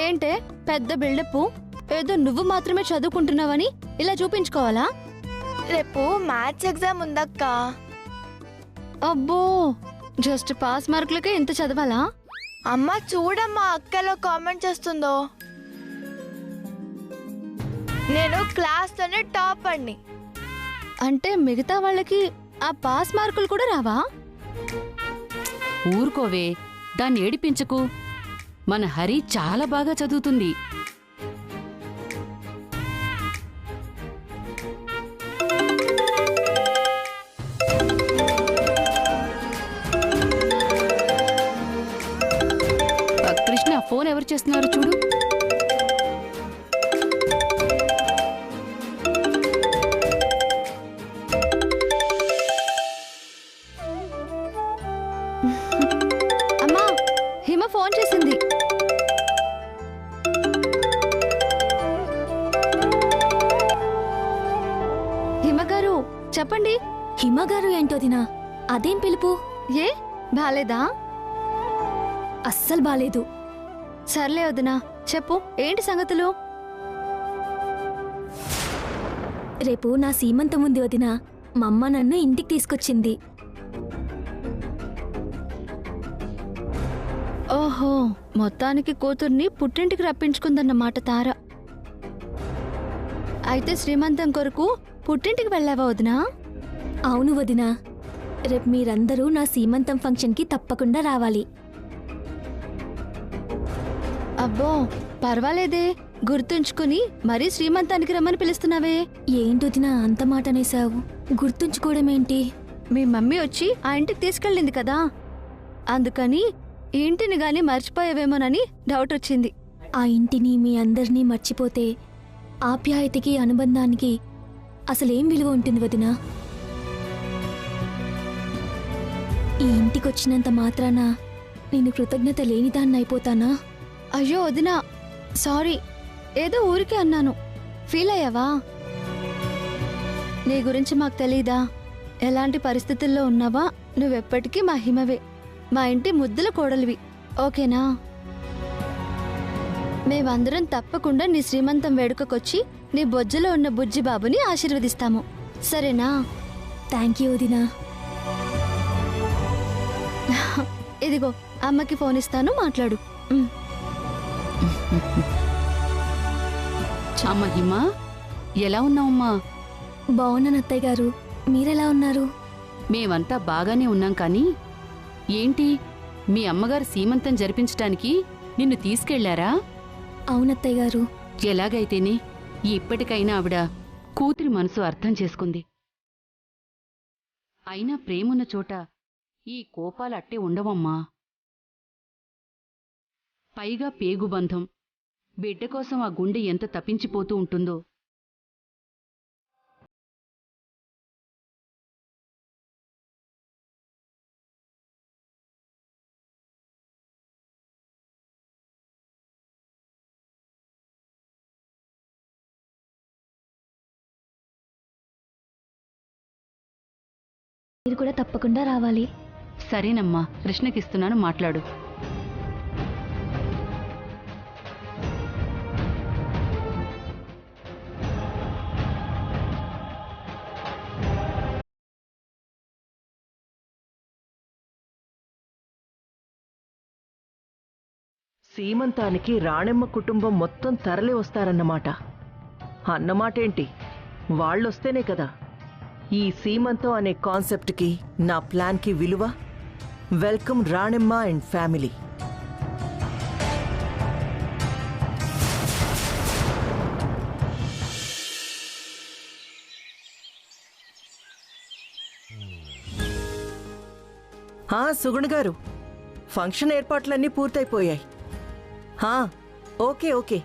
ఏంటే పెద్ద బిల్డప్? ఏదో నువ్వు మాత్రమే చదువుకుంటున్నావని ఇలా చూపించుకోవాలా? రేపు మ్యాథ్స్ ఎగ్జామ్ ఉందక్క. అబ్బో, జస్ట్ పాస్ మార్కులకే ఇంత చదవాలా? అమ్మ చూడమ్మా అక్కలో కామెంట్ చేస్తుందో. నేను క్లాస్లోనే టాప్ అండి. అంటే మిగతా వాళ్ళకి ఆ పాస్ మార్కులు కూడా రావా? ఊరుకోవే, దాన్ని ఏడిపించకు. మన హరి చాలా బాగా చదువుతుంది. కృష్ణ, ఫోన్ ఎవరు చేస్తున్నారు చూడు. అమ్మా, హిమ ఫోన్ చేసింది. హిమగారు చెప్పండి. హిమగారు ఏంటోదినా? అదేం పిలుపు? ఏ బాలేదా? అస్సలు బాలేదు. సర్లే వదినా, చెప్పు ఏంటి సంగతులు? రేపు నా సీమంతం ఉంది వదినా. మా అమ్మ నన్ను ఇంటికి తీసుకొచ్చింది. ఓహో, మొత్తానికి కూతుర్ని పుట్టింటికి రప్పించుకుందన్నమాట తార. అయితే శ్రీమంతం కొరకు పుట్టింటికి వెళ్ళావా వదినా? అవును వదినా. రేపు మీరందరూ నా సీమంతం ఫంక్షన్కి తప్పకుండా రావాలి. అబ్బో పర్వాలేదే, గుర్తుంచుకుని మరీ శ్రీమంతానికి రమ్మని పిలుస్తున్నావే. ఏంటొదినా అంత మాట అనేసావు? గుర్తుంచుకోవడం ఏంటి? మీ మమ్మీ వచ్చి ఆ ఇంటికి తీసుకెళ్ళింది కదా, అందుకని ఈ ఇంటిని గాని మర్చిపోయావేమోనని డౌట్ వచ్చింది. ఆ ఇంటిని మీ అందరినీ మర్చిపోతే ఆప్యాయతకి అనుబంధానికి అసలేం విలువ ఉంటుంది వదినా? ఈ ఇంటికొచ్చినంత మాత్రాన నేను కృతజ్ఞత లేనిదాన్ని అయిపోతానా? అయ్యో వదినా, సారీ, ఏదో ఊరికే అన్నాను. ఫీల్ అయ్యావా? నీ గురించి మాకు తెలీదా? ఎలాంటి పరిస్థితుల్లో ఉన్నావా నువ్వెప్పటికీ మా హిమవే, మా ఇంటి ముద్దుల కోడలివి, ఓకేనా? మేమందరం తప్పకుండా నీ శ్రీమంతం వేడుకకొచ్చి నీ బొజ్జలో ఉన్న బుజ్జి బాబుని ఆశీర్వదిస్తాము, సరేనా? థ్యాంక్ యూ వదినా. ఇదిగో అమ్మకి ఫోన్ ఇస్తాను, మాట్లాడు. అమ్మ హిమ, ఎలా ఉన్నావమ్మా? బాగున్నాను అత్తయ్య గారు, మీరెలా ఉన్నారు? మేమంతా బాగానే ఉన్నాం. కానీ ఏంటి, మీ అమ్మగారు సీమంతం జరిపించటానికి నిన్ను తీసుకెళ్లారా? అవునత్తయ్య గారు. ఎలాగైతేనే ఇప్పటికైనా ఆవిడ కూతురి మనసు అర్థం చేసుకుంది. అయినా ప్రేమున్న చోట ఈ కోపాలు అట్టే ఉండవమ్మా. పైగా పేగుబంధం, బిడ్డ కోసం ఆ గుండె ఎంత తప్పించిపోతూ ఉంటుందో. మీరు కూడా తప్పకుండా రావాలి. సరేనమ్మా, కృష్ణకిస్తున్నాను, మాట్లాడు. సీమంతానికి రాణెమ్మ కుటుంబం మొత్తం తరలి వస్తారన్నమాట. అన్నమాటేంటి, వాళ్ళొస్తేనే కదా ఈ సీమంతం అనే కాన్సెప్ట్కి, నా ప్లాన్కి విలువ. Welcome Ranemma and family. Sugun గారు, ఫంక్షన్ ఏర్పాట్లన్నీ పూర్తయిపోయాయి. ఓకే ఓకే,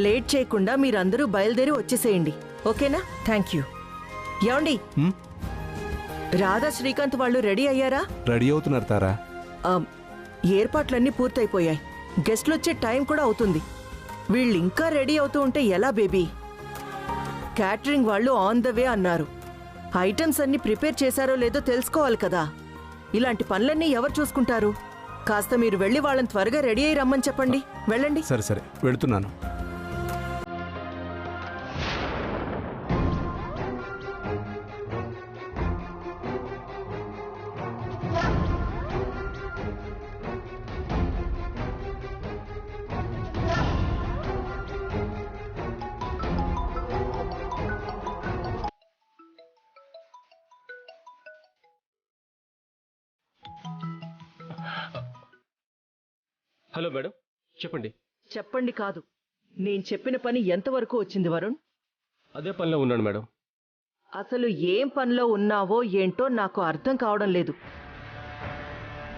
లేట్ చేయకుండా మీరందరూ బయలుదేరి వచ్చేసేయండి, ఓకేనా? Thank you. ఏమండి, రాధా శ్రీకాంత్ వాళ్ళు రెడీ అయ్యారా? రెడీ అవుతున్నారు తారా. ఏర్పాట్లన్నీ పూర్తయిపోయాయి. గెస్ట్లు వచ్చే టైం కూడా అవుతుంది. వీళ్ళు ఇంకా రెడీ అవుతూ ఉంటే ఎలా బేబీ? క్యాటరింగ్ వాళ్ళు ఆన్ ద వే అన్నారు. ఐటమ్స్ అన్ని ప్రిపేర్ చేశారో లేదో తెలుసుకోవాలి కదా. ఇలాంటి పనులన్నీ ఎవరు చూసుకుంటారు? కాస్త మీరు వెళ్ళి వాళ్ళని త్వరగా రెడీ అయ్యి రమ్మని చెప్పండి. వెళ్ళండి. సరే సరే వెళుతున్నాను. హలో మేడం, చెప్పండి. చెప్పండి కాదు, నేను చెప్పిన పని ఎంతవరకు వచ్చింది వరుణ్? అదే పనిలో ఉన్నాను మేడం. అసలు ఏం పనిలో ఉన్నావో ఏంటో నాకు అర్థం కావడం లేదు.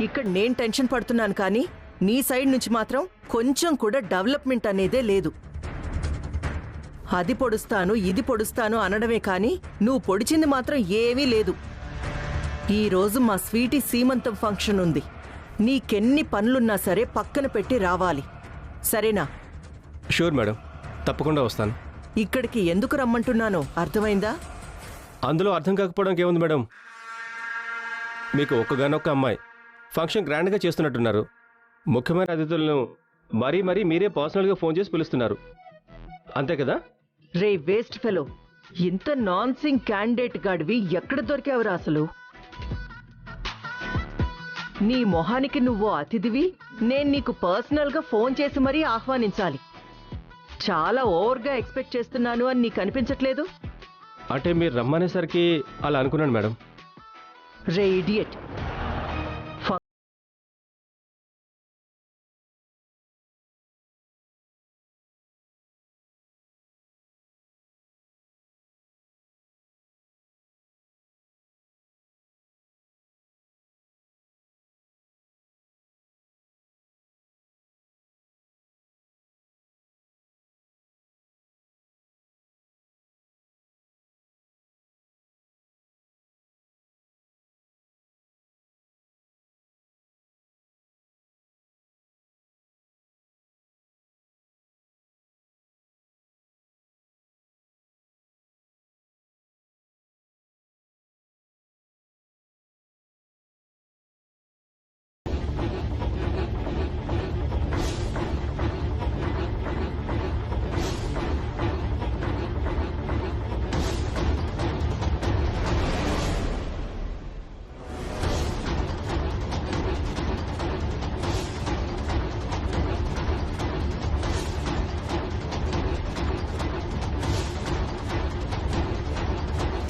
ఇక్కడ నేను టెన్షన్ పడుతున్నాను కానీ నీ సైడ్ నుంచి మాత్రం కొంచెం కూడా డెవలప్మెంట్ అనేదే లేదు. అది పొడుస్తాను ఇది పొడుస్తాను అనడమే కానీ నువ్వు పొడిచింది మాత్రం ఏమీ లేదు. ఈరోజు మా స్వీటీ సీమంతం ఫంక్షన్ ఉంది. నీకెన్ని పనులున్నా సరే పక్కన పెట్టి రావాలి, సరేనా? షూర్ మేడం, తప్పకుండా వస్తాను. ఇక్కడికి ఎందుకు రమ్మంటున్నానో అర్థమైందా? అందులో అర్థం కాకపోవడానికి ఏముంది మేడం? మీకు ఒక్కగానొక్క అమ్మాయి, ఫంక్షన్ గ్రాండ్గా చేస్తున్నట్టున్నారు. ముఖ్యమైన అతిథులను మరీ మీరే పర్సనల్గా ఫోన్ చేసి పిలుస్తున్నారు, అంతే కదా? రే వేస్ట్ ఫెలో, ఇంత నాన్సింగ్ క్యాండిడేట్ గాడివి ఎక్కడ దొరికావురా అసలు? నీ మొహానికి నువ్వు అతిథివి, నేను నీకు పర్సనల్గా ఫోన్ చేసి మరీ ఆహ్వానించాలి. చాలా ఓవర్గా ఎక్స్పెక్ట్ చేస్తున్నాను అని నీకు అనిపించట్లేదు? అంటే మీరు రమ్మనేసరికి అలా అనుకున్నాను మేడం. రే ఇడియట్,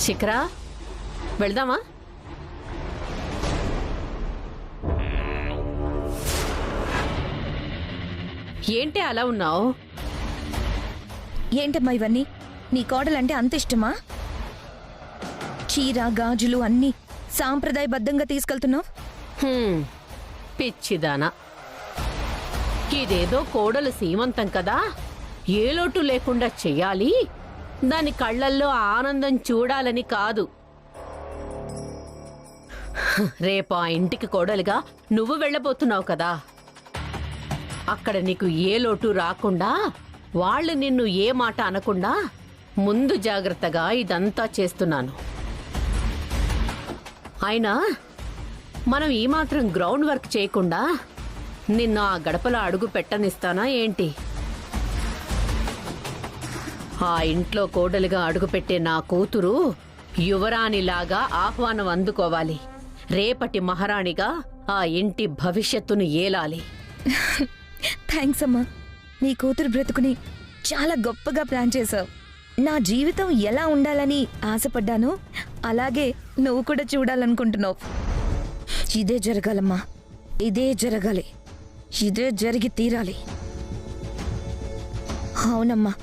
శిఖరా, వెళ్దామా? ఏంటి అలా ఉన్నావు? ఏంటమ్మా ఇవన్నీ? నీ కోడలంటే అంత ఇష్టమా? చీర గాజులు అన్నీ సాంప్రదాయబద్ధంగా తీసుకెళ్తున్నావు. పిచ్చిదానా, ఇదేదో కోడలు సీమంతం కదా, ఏ లోటు లేకుండా చెయ్యాలి, దాని కళ్ళల్లో ఆనందం చూడాలని కాదు. రేపు ఆ ఇంటికి కోడలుగా నువ్వు వెళ్ళబోతున్నావు కదా, అక్కడ నీకు ఏ లోటు రాకుండా, వాళ్ళు నిన్ను ఏ మాట అనకుండా ముందు జాగ్రత్తగా ఇదంతా చేస్తున్నాను. అయినా మనం ఈ మాత్రం గ్రౌండ్ వర్క్ చేయకుండా నిన్ను ఆ గడపలో అడుగు పెట్టనిస్తానా ఏంటి? ఆ ఇంట్లో కోడలుగా అడుగుపెట్టే నా కూతురు యువరాణిలాగా ఆహ్వానం అందుకోవాలి. రేపటి మహారాణిగా ఆ ఇంటి భవిష్యత్తును ఏలాలి. థ్యాంక్స్ అమ్మా. నీ కూతురు బ్రతుకుని చాలా గొప్పగా ప్లాన్ చేశావు. నా జీవితం ఎలా ఉండాలని ఆశపడ్డానో అలాగే నువ్వు కూడా చూడాలనుకుంటున్నావు. ఇదే జరగాలమ్మా, ఇదే జరగాలి, ఇదే జరిగి తీరాలి. అవునమ్మా,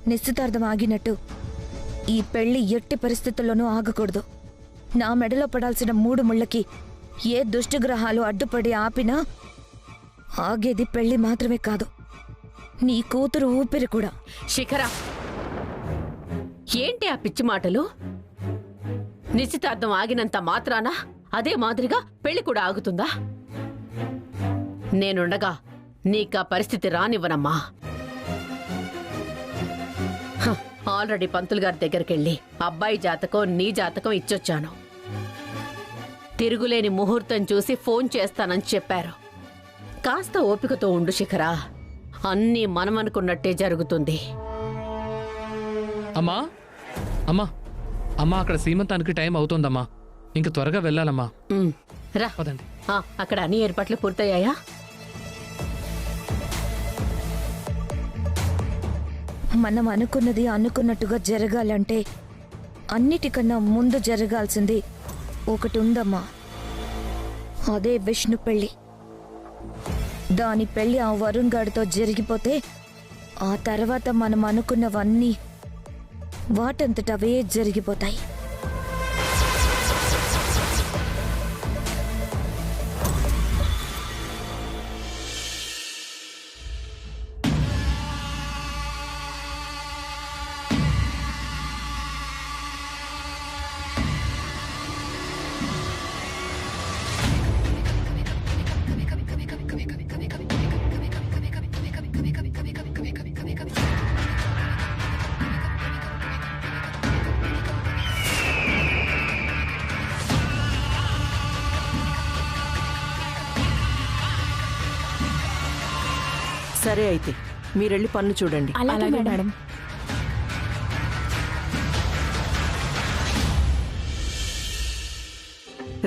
నిశ్చితార్థం ఆగినట్టు ఈ పెళ్లి ఎట్టి పరిస్థితుల్లోనూ ఆగకూడదు. నా మెడలో పడాల్సిన 3 ముళ్ళకి ఏ దుష్టగ్రహాలు అడ్డుపడి ఆపినా ఆగేది పెళ్లి మాత్రమే కాదు, నీ కూతురు ఊపిరి కూడా. శిఖరా, ఏంటి ఆ పిచ్చి మాటలు? నిశ్చితార్థం ఆగినంత మాత్రాన అదే మాదిరిగా పెళ్లి కూడా ఆగుతుందా? నేనుండగా నీకా పరిస్థితి రానివ్వనమ్మా. ఆల్రెడీ పంతులు గారి దగ్గరికెళ్ళి అబ్బాయి జాతకం నీ జాతకం ఇచ్చొచ్చాను. తిరుగులేని ముహూర్తం చూసి ఫోన్ చేస్తానని చెప్పారు. కాస్త ఓపికతో ఉండు శిఖరా. అన్నీ మనం అనుకున్నట్టే జరుగుతుంది. అమ్మా అమ్మా అమ్మా, అక్కడ సీమంతానికి టైం అవుతోందమ్మా. ఇంక త్వరగా వెళ్ళాలమ్మా. రా. పదండి. అక్కడ అన్ని ఏర్పాట్లు పూర్తయ్యాయా? మనం అనుకున్నది అనుకున్నట్టుగా జరగాలంటే అన్నిటికన్నా ముందు జరగాల్సింది ఒకటి ఉందమ్మా. అదే విష్ణు పెళ్ళి. దాని పెళ్ళి ఆ వరుణ్ గాడితో జరిగిపోతే ఆ తర్వాత మనం అనుకున్నవన్నీ వాటంతటవే జరిగిపోతాయి. సరే అయితే మీరెళ్ళి పన్ను చూడండి. అలాగే మేడం.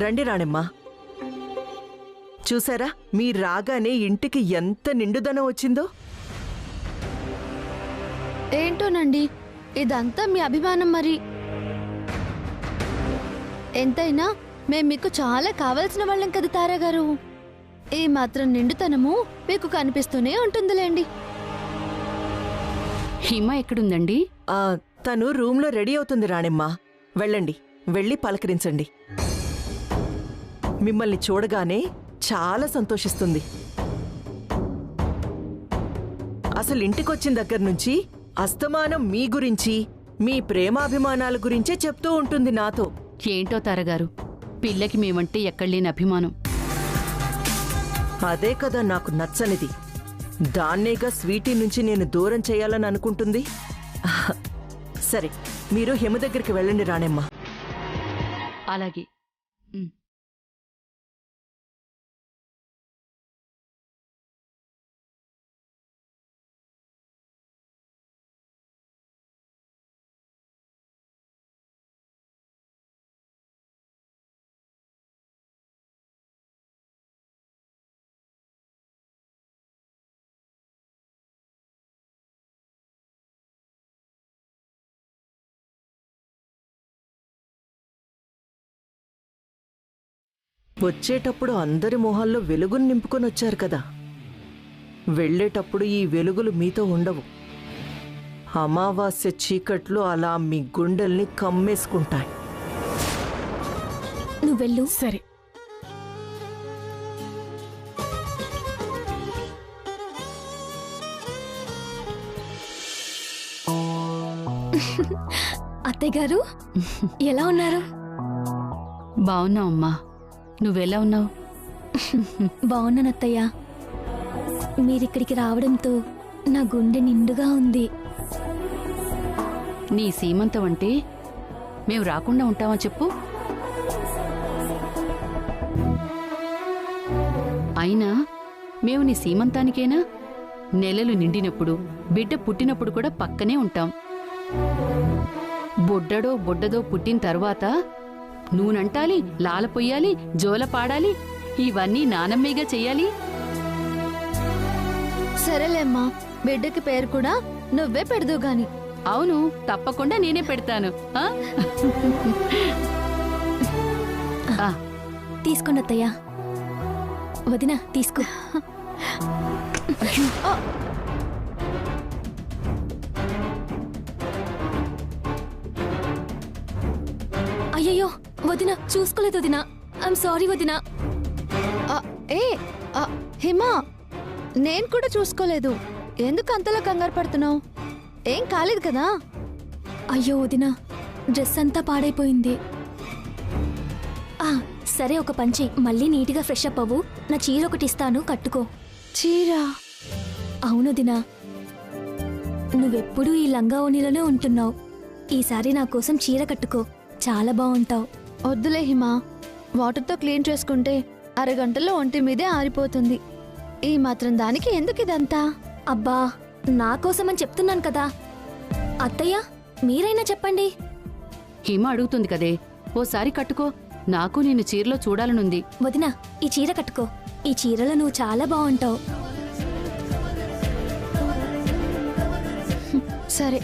రండి రాణమ్మా. చూసారా, మీరు రాగానే ఇంటికి ఎంత నిండుదనం వచ్చిందో. ఏంటోనండి, ఇదంతా మీ అభిమానం మరి. ఎంతైనా మేం మీకు చాలా కావలసిన వాళ్ళం కదా తారా గారు. ఈ మాత్రం నిండుతనము మీకు కనిపిస్తూనే ఉంటుందిలేండి. హిమ ఎక్కడుందండి? తను రూమ్లో రెడీ అవుతుంది రాణమ్మా. వెళ్ళండి, వెళ్ళి పలకరించండి. మిమ్మల్ని చూడగానే చాలా సంతోషిస్తుంది. అసలు ఇంటికొచ్చిన దగ్గర నుంచి అస్తమానం మీ గురించి, మీ ప్రేమాభిమానాల గురించే చెప్తూ ఉంటుంది నాతో. ఏంటో తారగారు, పిల్లకి మేమంటే ఎక్కడలేని అభిమానం. అదే కదా నాకు నచ్చనిది. దాన్నేగా స్వీటీ నుంచి నేను దూరం చేయాలని అనుకుంటుంది. సరే, మీరు హిమ దగ్గరికి వెళ్ళండి రాణమ్మ. అలాగే. వచ్చేటప్పుడు అందరి మొహాల్లో వెలుగును నింపుకొని వచ్చారు కదా. వెళ్ళేటప్పుడు ఈ వెలుగులు మీతో ఉండవు. అమావాస్య చీకట్లు అలా మీ గుండెల్ని కమ్మేసుకుంటాయి. నువ్వెళ్ళు. సరే. అత్తయ్య గారు ఎలా ఉన్నారు? బావున్నావు అమ్మా. నువ్వెలా ఉన్నావు? బాగున్నాను అత్తయ్య. మీరిక్కడికి రావడంతో నా గుండె నిండుగా ఉంది. నీ సీమంతం అంటే మేము రాకుండా ఉంటామా చెప్పు? అయినా మేము నీ సీమంతానికేనా? నెలలు నిండినప్పుడు, బిడ్డ పుట్టినప్పుడు కూడా పక్కనే ఉంటాం. బొడ్డడో బొడ్డదో పుట్టిన తర్వాత నూనంటాలి, లాల పొయ్యాలి, జోల పాడాలి, ఇవన్నీ నానమ్మేగా చెయ్యాలి. సరేలేమ్మా, బిడ్డకి పేరు కూడా నువ్వే పెడదు గాని. అవును, తప్పకుండా నేనే పెడతాను. తీసుకోండి అత్తయ్య. వదినా తీసుకో. అయ్యయ్యో వదినా, చూసుకోలేదు వదినా. ఐఎమ్ సారీ వదినా. హిమా, నేను కూడా చూసుకోలేదు. ఎందుకు అంతలా కంగారు పడుతున్నావు? ఏం కాలేదు కదా? అయ్యో వదినా, డ్రెస్ అంతా పాడైపోయింది. సరే, ఒక పంచి మళ్ళీ నీట్గా ఫ్రెష్ అప్ అవ్వు. నా చీర ఒకటి ఇస్తాను, కట్టుకో. చీర? అవును వదినా, నువ్వెప్పుడూ ఈ లంగా ఓణిలోనే ఉంటున్నావు. ఈసారి నా కోసం చీర కట్టుకో, చాలా బాగుంటావు. వద్దులే హిమా, వాటర్తో క్లీన్ చేసుకుంటే అరగంటలో ఒంటి మీదే ఆరిపోతుంది. ఈ మాత్రం దానికి ఎందుకు ఇదంతా? అబ్బా నా కోసమని చెప్తున్నాను కదా. అత్తయ్య మీరైనా చెప్పండి. హిమ అడుగుతుంది కదే, ఓసారి కట్టుకో. నాకు నిన్ను చీరలో చూడాలనుంది. వదినా ఈ చీర కట్టుకో. ఈ చీరలో నువ్వు చాలా బాగుంటావు. సరే.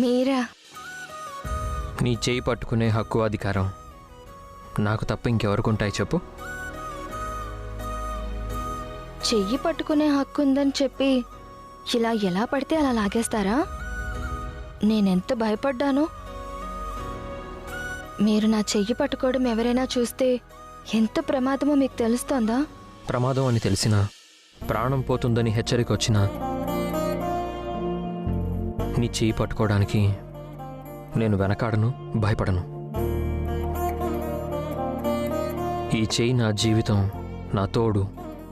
మీరా? నీ చేయి పట్టుకునే హక్కు అధికారం నాకు తప్ప ఇంకెవరుకుంటాయి చెప్పు? చెయ్యి పట్టుకునే హక్కు ఉందని చెప్పి ఇలా ఎలా పడితే అలా లాగేస్తారా? నేనెంత భయపడ్డానో. మీరు నా చెయ్యి పట్టుకోవడం ఎవరైనా చూస్తే ఎంత ప్రమాదమో మీకు తెలుస్తోందా? ప్రమాదం అని తెలిసినా, ప్రాణం పోతుందని హెచ్చరిక వచ్చినా నీ చేయి పట్టుకోవడానికి నేను వెనకాడను, భయపడను. ఈ చేయి నా జీవితం, నా తోడు,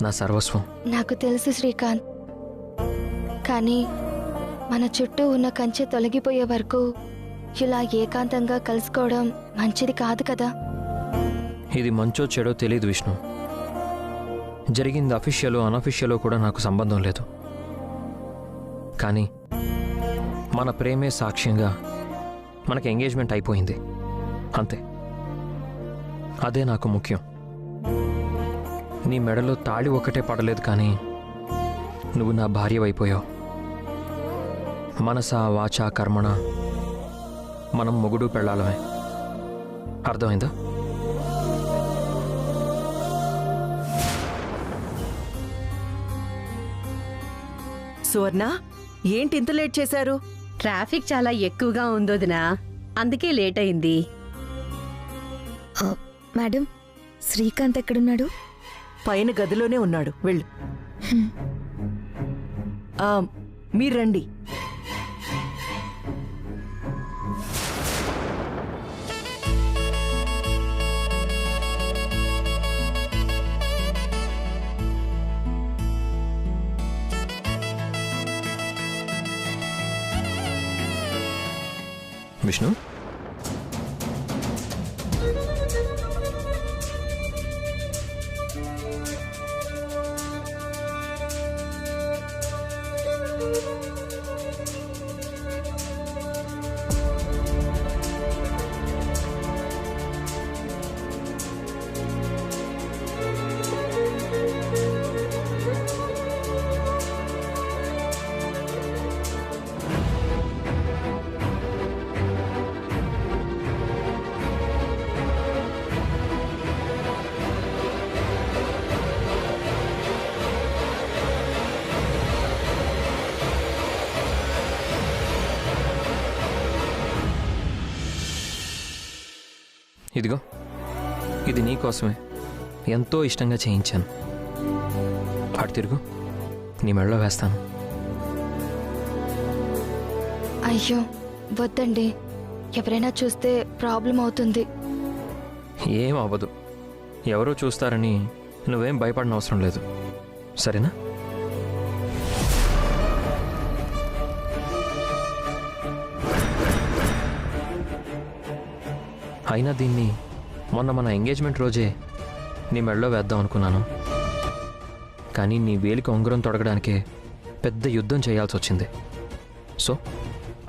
నా సర్వస్వం. నాకు తెలుసు శ్రీకాంత్, కానీ మన చుట్టూ ఉన్న కంచె తొలగిపోయే వరకు ఇలా ఏకాంతంగా కలుసుకోవడం మంచిది కాదు కదా. ఇది మంచో చెడో తెలియదు విష్ణు. జరిగింది అఫీషియలో అనఫీషియలో కూడా నాకు సంబంధం లేదు. కానీ మన ప్రేమే సాక్ష్యంగా మనకి ఎంగేజ్మెంట్ అయిపోయింది, అంతే. అదే నాకు ముఖ్యం. నీ మెడలో తాళి ఒక్కటే పడలేదు, కానీ నువ్వు నా భార్యవైపోయావు. మనసా వాచా కర్మణ మనం మొగుడు పెళ్ళాలమే. అర్థమైందా? సువర్ణ, ఏంటి ఇంత లేట్ చేశారు? ట్రాఫిక్ చాలా ఎక్కువగా ఉందోదినా, అందుకే లేట్ అయింది. మేడం, శ్రీకాంత్ ఎక్కడున్నాడు? పైన గదిలోనే ఉన్నాడు, వెళ్ళు. మీరు రండి. విష్ణు, ఇదిగో, ఇది నీకోసమే ఎంతో ఇష్టంగా చేయించాను. అటు తిరుగు, నీ మెడలో వేస్తాను. అయ్యో వద్దండి, ఎవరైనా చూస్తే ప్రాబ్లం అవుతుంది. ఏం అవ్వదు. ఎవరో చూస్తారని నువ్వేం భయపడిన అవసరం లేదు, సరేనా? అయినా దీన్ని మొన్న మన ఎంగేజ్మెంట్ రోజే నీ మెడలో వేద్దాం అనుకున్నాను, కానీ నీ వేలికి ఉంగరం తొడగడానికే పెద్ద యుద్ధం చేయాల్సి వచ్చింది. సో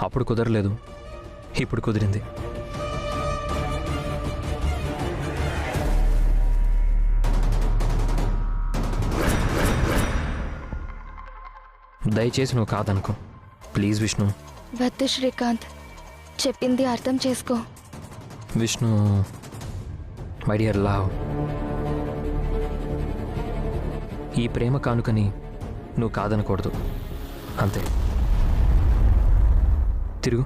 అప్పుడు కుదరలేదు, ఇప్పుడు కుదిరింది. దయచేసి నువ్వు కాదనుకో ప్లీజ్ విష్ణు. వద్దు శ్రీకాంత్, చెప్పింది అర్థం చేసుకో. విష్ణు, మై డియర్ లవ్, ఈ ప్రేమ కానుకని నువ్వు కాదనకూడదు అంతే. తిరుగు.